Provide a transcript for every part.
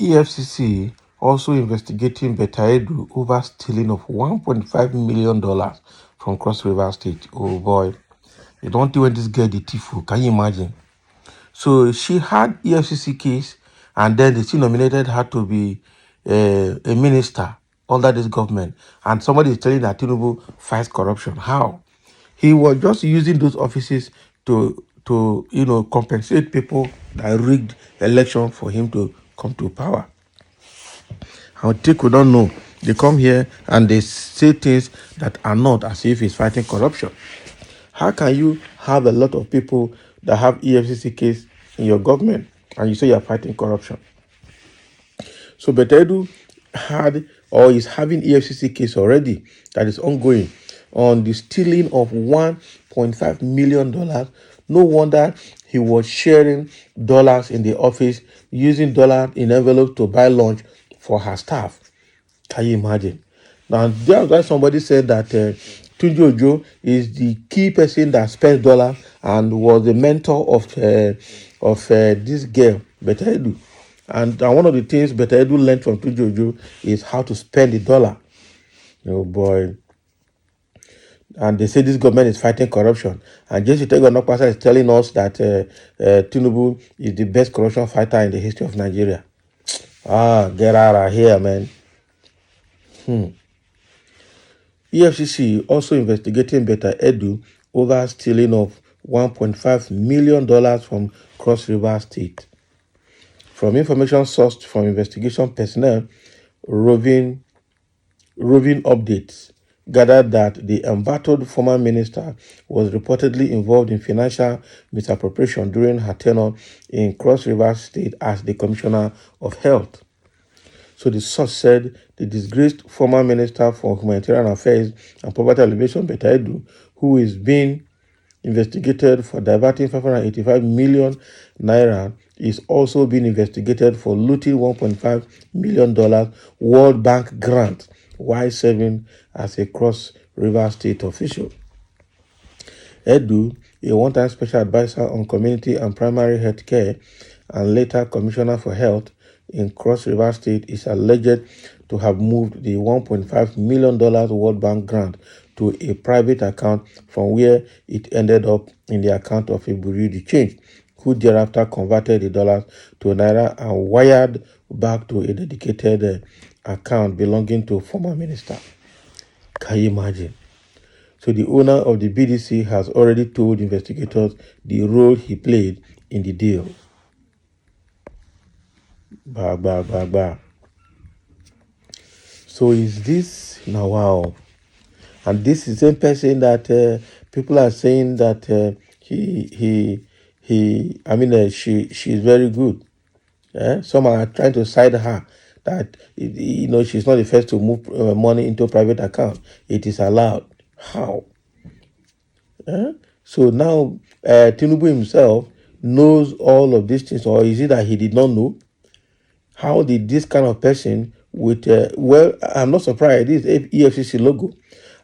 EFCC also investigating Betta over stealing of $1.5 million from Cross River State. Oh boy, you don't think when this girl the thief. Can you imagine? So she had EFCC case, and then they still nominated her to be a minister under this government. And somebody is telling that Tíròùɓĺè fights corruption. How? He was just using those offices to compensate people that rigged election for him to come to power. How people don't know. They come here and they say things that are not as if he's fighting corruption. How can you have a lot of people that have EFCC case in your government and you say you're fighting corruption? So Betta had or is having EFCC case already that is ongoing on the stealing of $1.5 million. No wonder he was sharing dollars in the office, using dollars in envelope to buy lunch for her staff. Can you imagine? Now, that's why somebody said that Tunji Ojo is the key person that spends dollars and was the mentor of this girl, Betta. And one of the things Betta learned from Tunji Ojo is how to spend the dollar. Oh boy. And they say this government is fighting corruption. And Jesse Tegonokpasa is telling us that Tíròùɓĺè is the best corruption fighter in the history of Nigeria. Get out of here, man. EFCC also investigating Betta over stealing of $1.5 million from Cross River State. From information sourced from investigation personnel, roving updates gathered that the embattled former minister was reportedly involved in financial misappropriation during her tenure in Cross River State as the Commissioner of Health. So the source said the disgraced former Minister for Humanitarian Affairs and Poverty Alleviation, Betta, who is being investigated for diverting 585 million naira, is also being investigated for looting $1.5 million World Bank grant while serving as a Cross River State official. Edu, a one-time special advisor on community and primary health care and later Commissioner for Health in Cross River State, is alleged to have moved the $1.5 million World Bank grant to a private account from where it ended up in the account of a Bureau de Change, who thereafter converted the dollars to naira and wired back to a dedicated account belonging to former minister. Can you imagine? So the owner of the BDC has already told investigators the role he played in the deal. So is this now? Wow. And this is the same person that people are saying that she's very good. Some are trying to side her that she's not the first to move money into a private account. It is allowed. How? So now Tíròùɓĺè himself knows all of these things, or is it that he did not know? How did this kind of person with I'm not surprised. This is EFCC logo.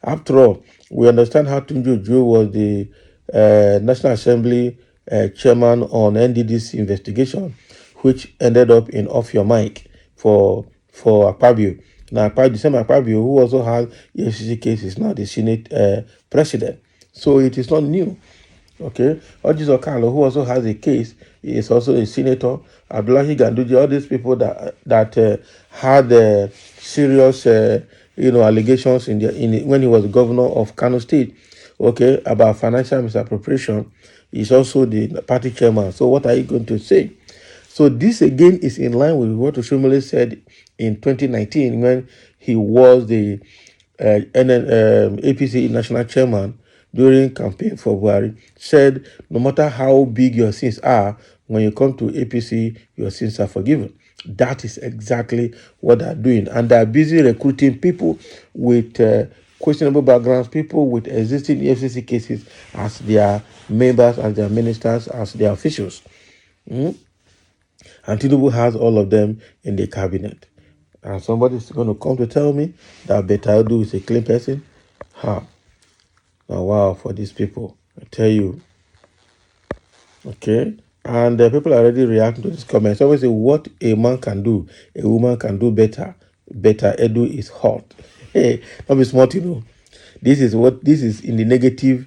After all, we understand how Tunji Ojo was the National Assembly chairman on NDDC investigation, which ended up in Off Your Mic for Akpabio. Now, the same Akpabio, who also has EFCC case, is now the Senate president. So it is not new. Okay, Ojis Okalo, who also has a case, is also a senator. Abdullahi Ganduje, all these people that had serious allegations when he was governor of Kano State, okay, about financial misappropriation, is also the party chairman. So what are you going to say? So this again is in line with what Tíròùɓĺè said in 2019 when he was the APC national chairman during campaign for Buhari, said no matter how big your sins are, when you come to APC, your sins are forgiven. That is exactly what they're doing. And they're busy recruiting people with questionable backgrounds, people with existing EFCC cases as their members, as their ministers, as their officials. And Tíròùɓĺè has all of them in the cabinet. And somebody's going to come to tell me that Betta is a clean person? Now, wow, for these people, I tell you. Okay, And people are already reacting to this comment. Someone say, what a man can do, a woman can do better. Better Edu is hot. Hey, don't be smart, This is in the negative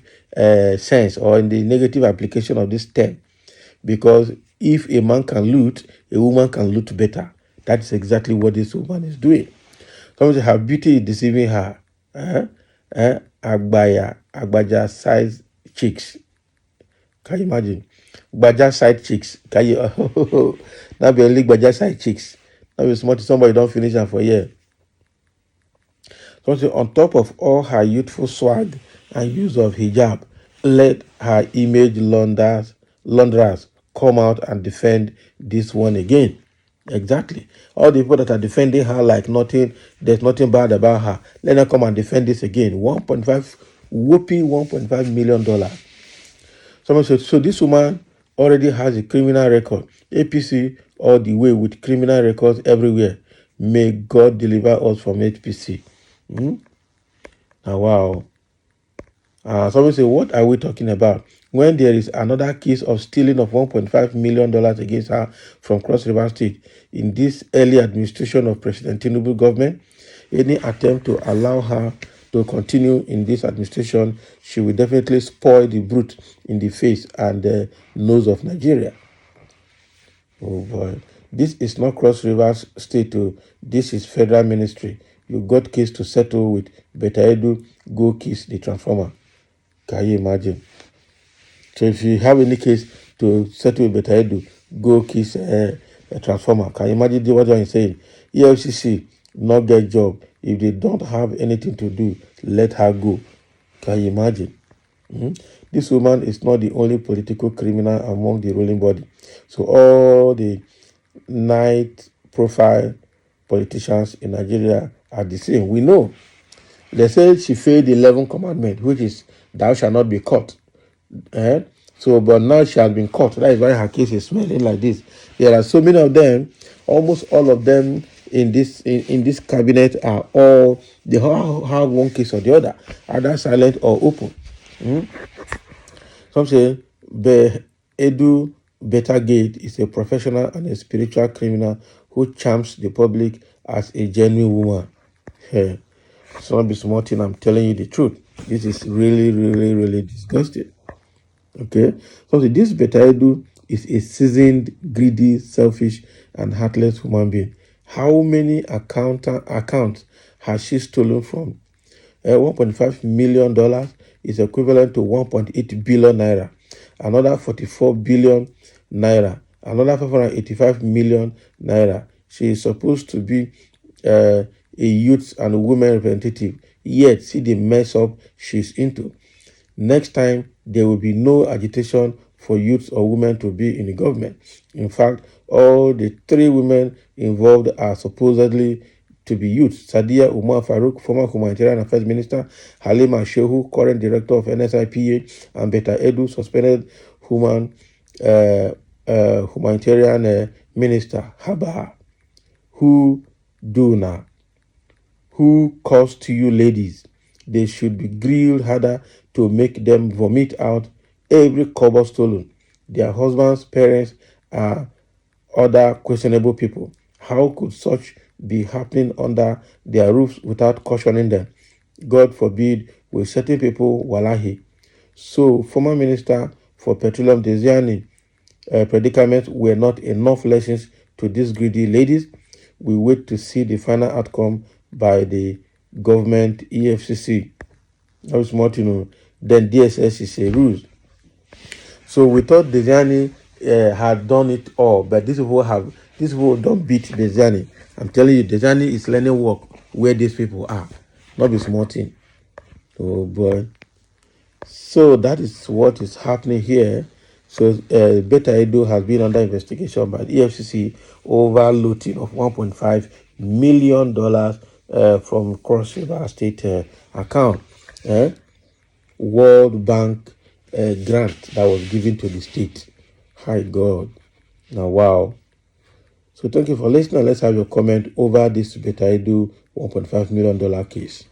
sense, or in the negative application of this term. Because if a man can loot, a woman can loot better. That is exactly what this woman is doing. Someone say her beauty is deceiving her. Agbaja size chicks. Can you imagine? Gbaja side chicks. Can you? That be only Gbaja side chicks. That be smart. Somebody don't finish her for a year. So on top of all her youthful swag and use of hijab, let her image launderers come out and defend this one again. Exactly. All the people that are defending her like nothing, there's nothing bad about her. Let her come and defend this again. 1.5, whooping $1.5 million. Someone said, so this woman already has a criminal record. APC all the way with criminal records everywhere. May God deliver us from APC. Wow. Someone say, what are we talking about? When there is another case of stealing of $1.5 million against her from Cross River State in this early administration of President Tinubu government, any attempt to allow her to continue in this administration, she will definitely spoil the brute in the face and the nose of Nigeria. Oh boy. This is not Cross River State. This is federal ministry. You got case to settle with Betta Edu, go kiss the transformer. Can you imagine? So if you have any case to settle with Betta Edu, go kiss a transformer. Can you imagine what I'm saying? EFCC not get job. If they don't have anything to do, let her go. Can you imagine? This woman is not the only political criminal among the ruling body. So all the night profile politicians in Nigeria are the same. We know. They said she failed the 11th commandment, which is thou shalt not be caught. So, but now she has been caught. That is why her case is smelling like this. There are so many of them. Almost all of them in this cabinet are all, they all have one case or the other, either silent or open. Some say Edu Betta Gate is a professional and a spiritual criminal who charms the public as a genuine woman. Hey, it's not be smart thing, I'm telling you the truth. This is really, really, really disgusting. Okay, so this Betta Edu is a seasoned, greedy, selfish, and heartless human being. How many accounts has she stolen from? $1.5 million is equivalent to 1.8 billion naira. Another 44 billion naira. Another 585 million naira. She is supposed to be a youth and women representative. Yet, see the mess up she's into. Next time, there will be no agitation for youths or women to be in the government. In fact, all the 3 women involved are supposedly to be youths. Sadiya Umar Farouk, former humanitarian affairs minister, Halima Shehu, current director of NSIPA, and Betta Edu, suspended humanitarian minister. Haba, who do now? Who calls to you ladies? They should be grilled harder to make them vomit out every kobo stolen. Their husbands, parents are other questionable people. How could such be happening under their roofs without cautioning them? God forbid, with certain people, wallahi. So, former minister for petroleum, Desiani, predicaments were not enough lessons to these greedy ladies. We wait to see the final outcome by the government EFCC. That was more, then DSS is a ruse. So we thought Desiani had done it all, but these people don't beat Desiani. I'm telling you, Desiani is learning work where these people are, not be small thing. Oh boy. So that is what is happening here. So Betta Edu has been under investigation by the EFCC over looting of $1.5 million from Cross River State account. World Bank grant that was given to the state. Hi God. Now wow. So thank you for listening. Let's have your comment over this Betta Edu $1.5 million case.